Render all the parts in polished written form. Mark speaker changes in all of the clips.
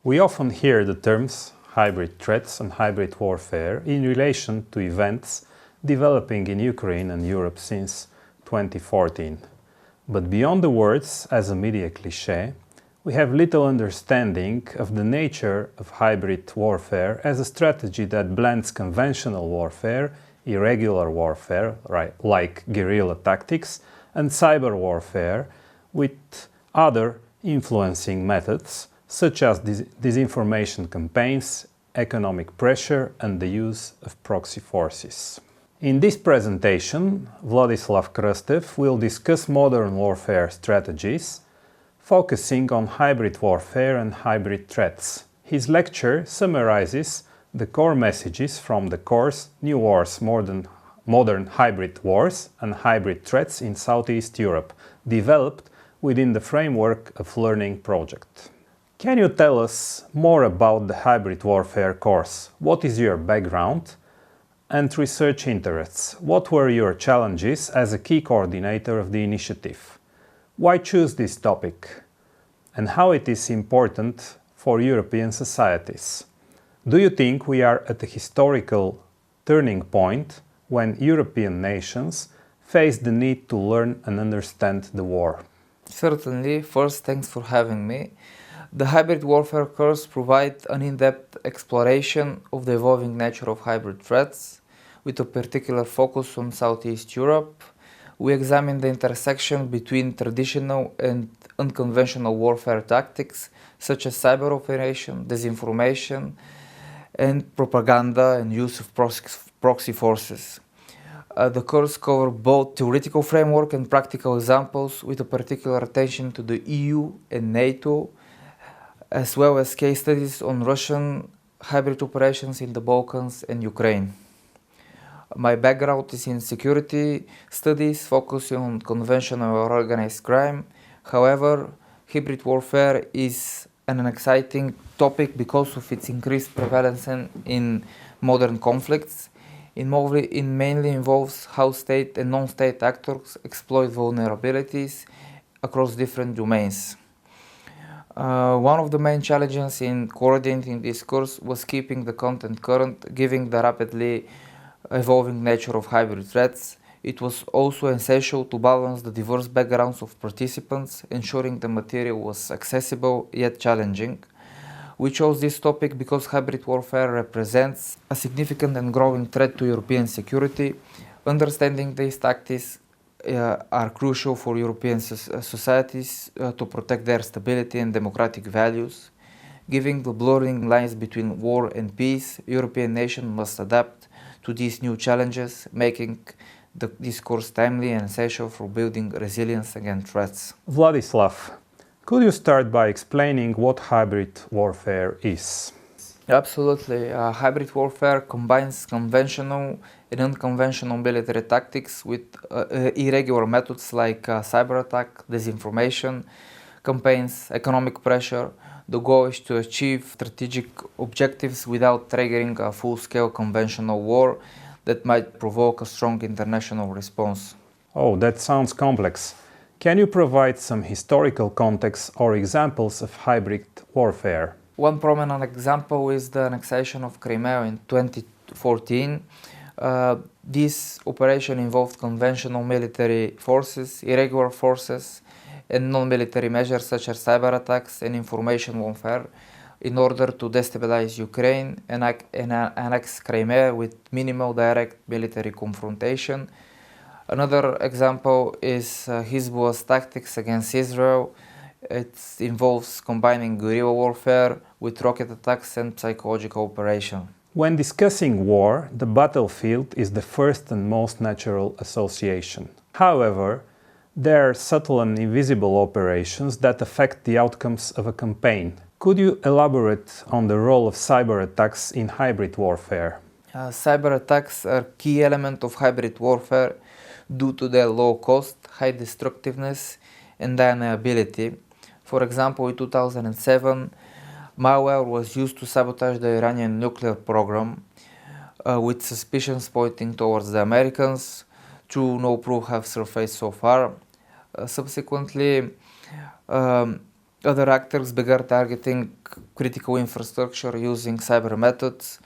Speaker 1: We often hear the terms hybrid threats and hybrid warfare in relation to events developing in Ukraine and Europe since 2014. But beyond the words as a media cliché, we have little understanding of the nature of hybrid warfare as a strategy that blends conventional warfare, irregular warfare, like guerrilla tactics, and cyber warfare with other influencing methods such as disinformation campaigns, economic pressure, and the use of proxy forces. In this presentation, Vladislav Krstev will discuss modern warfare strategies, focusing on hybrid warfare and hybrid threats. His lecture summarizes the core messages from the course New Wars, Modern Hybrid Wars and Hybrid Threats in Southeast Europe, developed within the framework of Learning Project. Can you tell us more about the hybrid warfare course? What is your background and research interests? What were your challenges as a key coordinator of the initiative? Why choose this topic? And how it is important for European societies? Do you think we are at a historical turning point when European nations face the need to learn and understand the war?
Speaker 2: Certainly. First, thanks for having me. The hybrid warfare course provides an in-depth exploration of the evolving nature of hybrid threats, with a particular focus on Southeast Europe. We examine the intersection between traditional and unconventional warfare tactics, such as cyber operation, disinformation, and propaganda and use of proxy forces. The course covers both theoretical framework and practical examples, with a particular attention to the EU and NATO, as well as case studies on Russian hybrid operations in the Balkans and Ukraine. My background is in security studies, focusing on conventional or organized crime. However, hybrid warfare is an exciting topic because of its increased prevalence in modern conflicts. It mainly involves how state and non-state actors exploit vulnerabilities across different domains. One of the main challenges in coordinating this course was keeping the content current, given the rapidly evolving nature of hybrid threats. It was also essential to balance the diverse backgrounds of participants, ensuring the material was accessible yet challenging. We chose this topic because hybrid warfare represents a significant and growing threat to European security. Understanding these tactics are crucial for European societies to protect their stability and democratic values. Given the blurring lines between war and peace, European nations must adapt to these new challenges, making this course timely and essential for building resilience against threats.
Speaker 1: Vladislav, could you start by explaining what hybrid warfare is?
Speaker 2: Absolutely. Hybrid warfare combines conventional and unconventional military tactics with irregular methods like cyber attack, disinformation, campaigns, economic pressure. The goal is to achieve strategic objectives without triggering a full-scale conventional war that might provoke a strong international response.
Speaker 1: Oh, that sounds complex. Can you provide some historical context or examples of hybrid warfare?
Speaker 2: One prominent example is the annexation of Crimea in 2014. This operation involved conventional military forces, irregular forces, and non-military measures such as cyber attacks and information warfare in order to destabilize Ukraine and annex Crimea with minimal direct military confrontation. Another example is Hezbollah's tactics against Israel. It involves combining guerrilla warfare with rocket attacks and psychological operation.
Speaker 1: When discussing war, the battlefield is the first and most natural association. However, there are subtle and invisible operations that affect the outcomes of a campaign. Could you elaborate on the role of cyber attacks in hybrid warfare?
Speaker 2: Cyber attacks are a key element of hybrid warfare due to their low cost, high destructiveness, and deniability. For example, in 2007, malware was used to sabotage the Iranian nuclear program, with suspicions pointing towards the Americans. True, no proof have surfaced so far. Subsequently, Other actors began targeting critical infrastructure using cyber methods.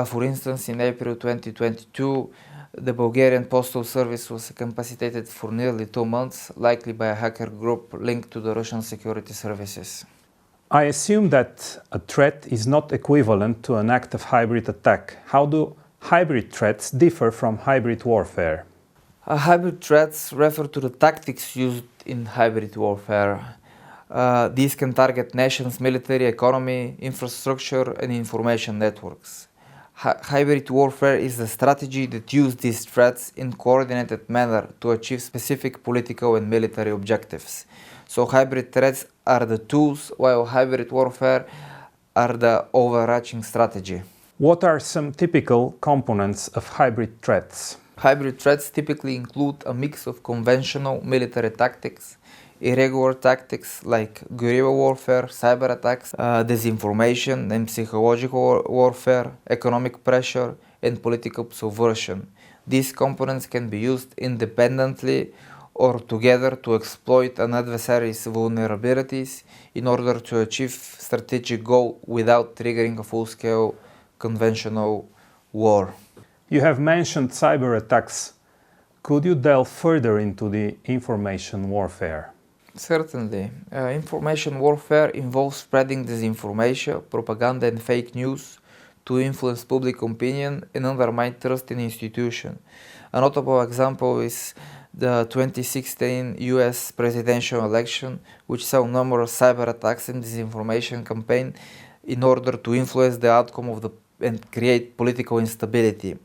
Speaker 2: For instance, in April 2022, the Bulgarian Postal Service was incapacitated for nearly 2 months, likely by a hacker group linked to the Russian security services.
Speaker 1: I assume that a threat is not equivalent to an act of hybrid attack. How do hybrid threats differ from hybrid warfare?
Speaker 2: Hybrid threats refer to the tactics used in hybrid warfare. These can target nations' military, economy, infrastructure, and information networks. Hybrid warfare is the strategy that uses these threats in coordinated manner to achieve specific political and military objectives. So hybrid threats are the tools, while hybrid warfare are the overarching strategy.
Speaker 1: What are some typical components of hybrid threats?
Speaker 2: Hybrid threats typically include a mix of conventional military tactics, irregular tactics like guerrilla warfare, cyber attacks, disinformation and psychological warfare, economic pressure, and political subversion. These components can be used independently or together to exploit an adversary's vulnerabilities in order to achieve strategic goal without triggering a full-scale conventional war.
Speaker 1: You have mentioned cyber attacks. Could you delve further into the information warfare?
Speaker 2: Certainly. Information warfare involves spreading disinformation, propaganda and fake news to influence public opinion and undermine trust in institutions. A notable example is the 2016 US presidential election, which saw numerous cyber attacks and disinformation campaign in order to influence the outcome and create political instability.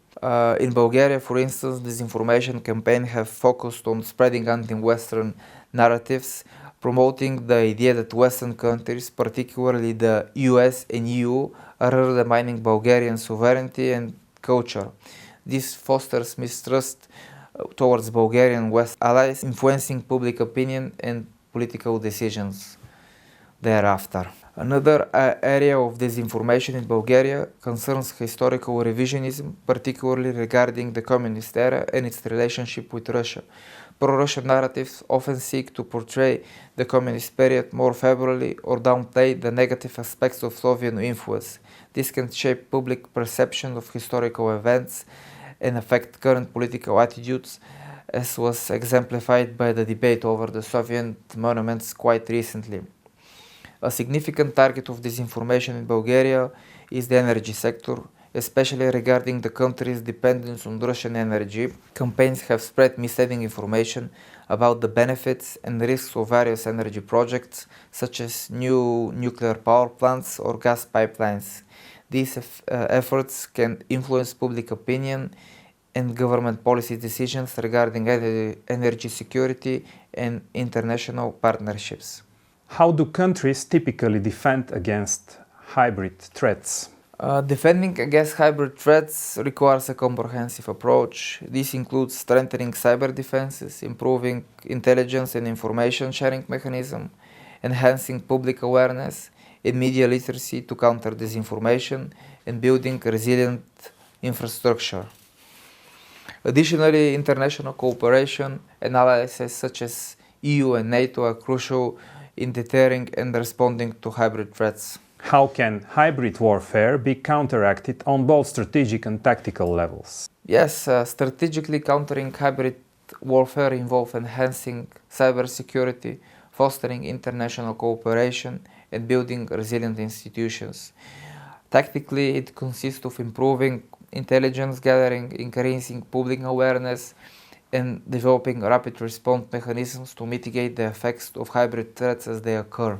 Speaker 2: In Bulgaria, for instance, disinformation campaigns have focused on spreading anti-Western narratives, promoting the idea that Western countries, particularly the US and EU, are undermining Bulgarian sovereignty and culture. This fosters mistrust towards Bulgarian West allies, influencing public opinion and political decisions thereafter. Another area of disinformation in Bulgaria concerns historical revisionism, particularly regarding the communist era and its relationship with Russia. Pro-Russian narratives often seek to portray the communist period more favorably or downplay the negative aspects of Soviet influence. This can shape public perception of historical events and affect current political attitudes, as was exemplified by the debate over the Soviet monuments quite recently. A significant target of disinformation in Bulgaria is the energy sector, especially regarding the country's dependence on Russian energy. Campaigns have spread misleading information about the benefits and risks of various energy projects, such as new nuclear power plants or gas pipelines. These efforts can influence public opinion and government policy decisions regarding energy security and international partnerships.
Speaker 1: How do countries typically defend against hybrid threats?
Speaker 2: Defending against hybrid threats requires a comprehensive approach. This includes strengthening cyber defenses, improving intelligence and information sharing mechanisms, enhancing public awareness and media literacy to counter disinformation, and building resilient infrastructure. Additionally, international cooperation and alliances such as EU and NATO are crucial in deterring and responding to hybrid threats.
Speaker 1: How can hybrid warfare be counteracted on both strategic and tactical levels?
Speaker 2: Yes, strategically countering hybrid warfare involves enhancing cybersecurity, fostering international cooperation, and building resilient institutions. Tactically, it consists of improving intelligence gathering, increasing public awareness, and developing rapid response mechanisms to mitigate the effects of hybrid threats as they occur.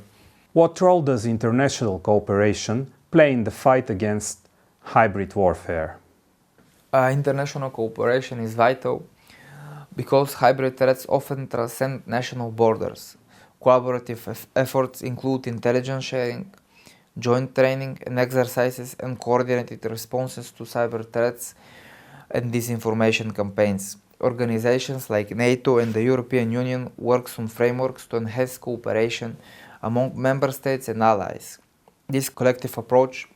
Speaker 1: What role does international cooperation play in the fight against hybrid warfare?
Speaker 2: International cooperation is vital because hybrid threats often transcend national borders. Collaborative efforts include intelligence sharing, joint training and exercises, and coordinated responses to cyber threats and disinformation campaigns. Organizations like NATO and the European Union work on frameworks to enhance cooperation among member states and allies. This collective approach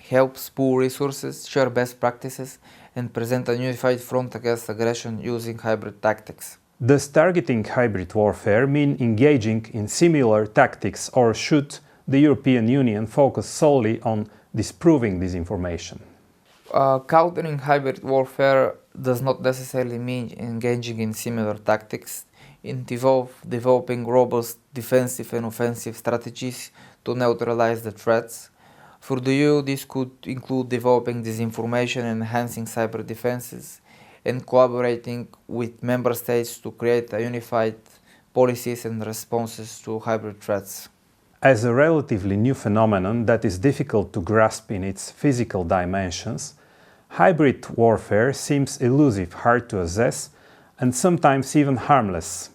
Speaker 2: helps pool resources, share best practices, and present a unified front against aggression using hybrid tactics.
Speaker 1: Does targeting hybrid warfare mean engaging in similar tactics, or should the European Union focus solely on disproving disinformation?
Speaker 2: Countering hybrid warfare does not necessarily mean engaging in similar tactics. It involves developing robust defensive and offensive strategies to neutralize the threats. For the EU, this could include developing disinformation and enhancing cyber defenses, and collaborating with member states to create a unified policies and responses to hybrid threats.
Speaker 1: As a relatively new phenomenon that is difficult to grasp in its physical dimensions, hybrid warfare seems elusive, hard to assess, and sometimes even harmless.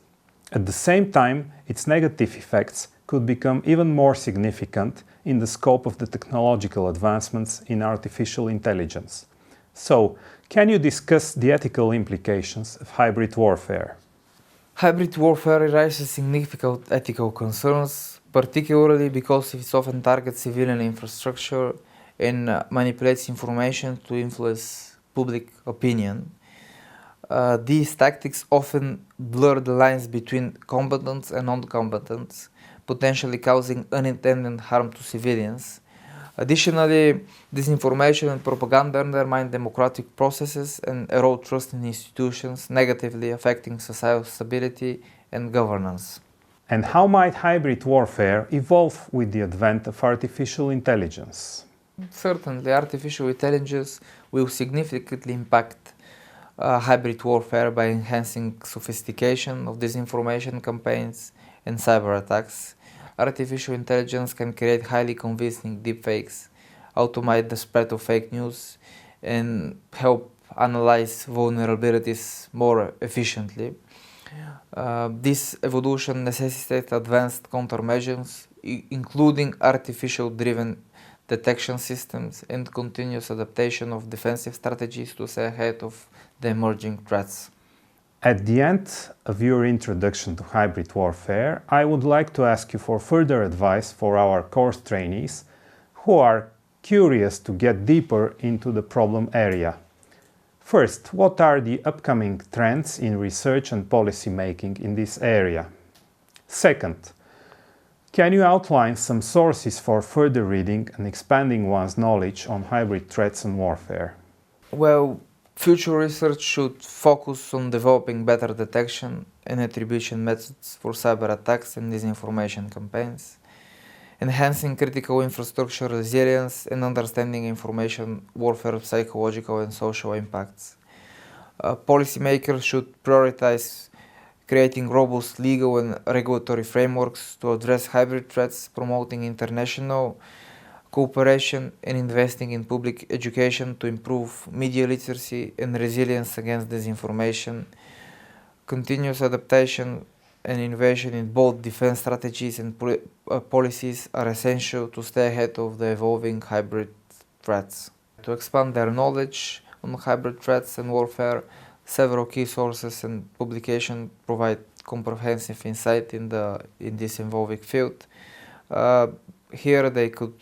Speaker 1: At the same time, its negative effects could become even more significant in the scope of the technological advancements in artificial intelligence. So, can you discuss the ethical implications of hybrid warfare?
Speaker 2: Hybrid warfare raises significant ethical concerns, particularly because it often targets civilian infrastructure and manipulates information to influence public opinion. These tactics often blur the lines between combatants and non-combatants, potentially causing unintended harm to civilians. Additionally, disinformation and propaganda undermine democratic processes and erode trust in institutions, negatively affecting societal stability and governance.
Speaker 1: And how might hybrid warfare evolve with the advent of artificial intelligence?
Speaker 2: Certainly, artificial intelligence will significantly impact hybrid warfare by enhancing sophistication of disinformation campaigns and cyber attacks. Artificial intelligence can create highly convincing deepfakes, automate the spread of fake news, and help analyze vulnerabilities more efficiently. This evolution necessitates advanced countermeasures, including artificial-driven detection systems and continuous adaptation of defensive strategies to stay ahead of the emerging threats.
Speaker 1: At the end of your introduction to hybrid warfare, I would like to ask you for further advice for our course trainees who are curious to get deeper into the problem area. First, what are the upcoming trends in research and policy making in this area? Second, can you outline some sources for further reading and expanding one's knowledge on hybrid threats and warfare?
Speaker 2: Well, future research should focus on developing better detection and attribution methods for cyber attacks and disinformation campaigns, enhancing critical infrastructure resilience, and understanding information warfare psychological and social impacts. Policymakers should prioritize creating robust legal and regulatory frameworks to address hybrid threats, promoting international cooperation, and investing in public education to improve media literacy and resilience against disinformation. Continuous adaptation and innovation in both defense strategies and policies are essential to stay ahead of the evolving hybrid threats. To expand their knowledge on hybrid threats and warfare, several key sources and publications provide comprehensive insight in this evolving field. Here they could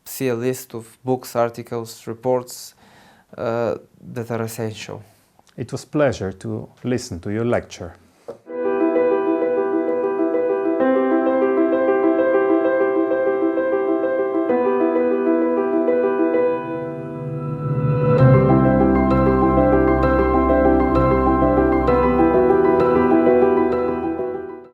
Speaker 2: see a list of books, articles, reports that are essential.
Speaker 1: It was a pleasure to listen to your lecture.